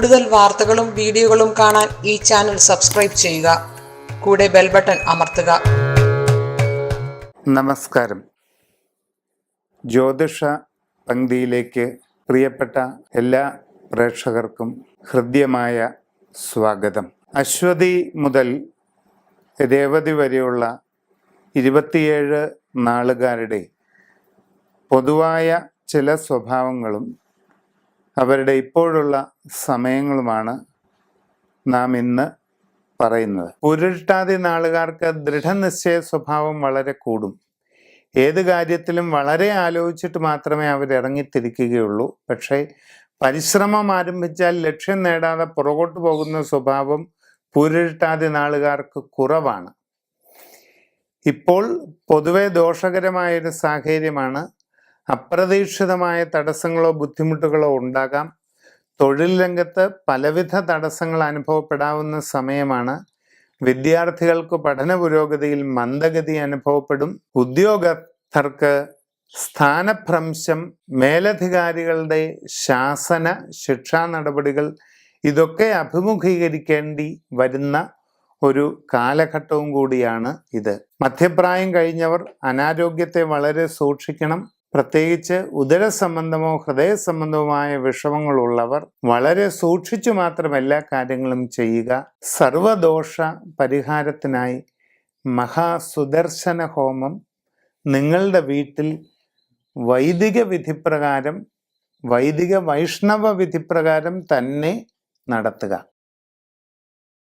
കൂടുതൽ വാർത്തകളും വീഡിയോകളും കാണാൻ ഈ ചാനൽ സബ്സ്ക്രൈബ് ചെയ്യുക. കൂടെ ബെൽ ബട്ടൺ അമർത്തുക. നമസ്കാരം. ജ്യോതിഷ പങ്ക്തിയിലേക്ക് പ്രിയപ്പെട്ട എല്ലാ പ്രേക്ഷകർക്കും ഹൃദ്യമായ സ്വാഗതം. അശ്വതി മുതൽ രേവതി വരെയുള്ള 27 നാളുകാരുടെ പൊതുവായ ചില സ്വഭാവങ്ങളും അവരുടെ ഇപ്പോഴുള്ള സമയങ്ങളുമാണ് നാം ഇന്ന് പറയുന്നത്. പുരുരുട്ടാതി നാളുകാർക്ക് ദൃഢനിശ്ചയ സ്വഭാവം വളരെ കൂടും. ഏത് കാര്യത്തിലും വളരെ ആലോചിച്ചിട്ട് മാത്രമേ അവരിറങ്ങിത്തിരിക്കുകയുള്ളൂ. പക്ഷേ പരിശ്രമം ആരംഭിച്ചാൽ ലക്ഷ്യം നേടാതെ പുറകോട്ട് പോകുന്ന സ്വഭാവം പുരുരുട്ടാതി നാളുകാർക്ക് കുറവാണ്. ഇപ്പോൾ പൊതുവെ ദോഷകരമായൊരു സാഹചര്യമാണ്. അപ്രതീക്ഷിതമായ തടസ്സങ്ങളോ ബുദ്ധിമുട്ടുകളോ ഉണ്ടാകാം. തൊഴിൽ രംഗത്ത് പലവിധ തടസ്സങ്ങൾ അനുഭവപ്പെടാവുന്ന സമയമാണ്. വിദ്യാർത്ഥികൾക്ക് പഠന പുരോഗതിയിൽ മന്ദഗതി അനുഭവപ്പെടും. ഉദ്യോഗസ്ഥർക്ക് സ്ഥാനഭ്രംശം, മേലധികാരികളുടെ ശാസന ശിക്ഷാ നടപടികൾ ഇതൊക്കെ അഭിമുഖീകരിക്കേണ്ടി വരുന്ന ഒരു കാലഘട്ടവും കൂടിയാണ് ഇത്. മധ്യപ്രായം കഴിഞ്ഞവർ അനാരോഗ്യത്തെ വളരെ സൂക്ഷിക്കണം. പ്രത്യേകിച്ച് ഉദര സംബന്ധമോ ഹൃദയ സംബന്ധവുമായ വിഷമങ്ങളുള്ളവർ വളരെ സൂക്ഷിച്ചു മാത്രം എല്ലാ കാര്യങ്ങളും ചെയ്യുക. സർവദോഷ പരിഹാരത്തിനായി മഹാസുദർശന ഹോമം നിങ്ങളുടെ വീട്ടിൽ വൈദിക വിധിപ്രകാരം, വൈദിക വൈഷ്ണവ വിധിപ്രകാരം തന്നെ നടത്തുക.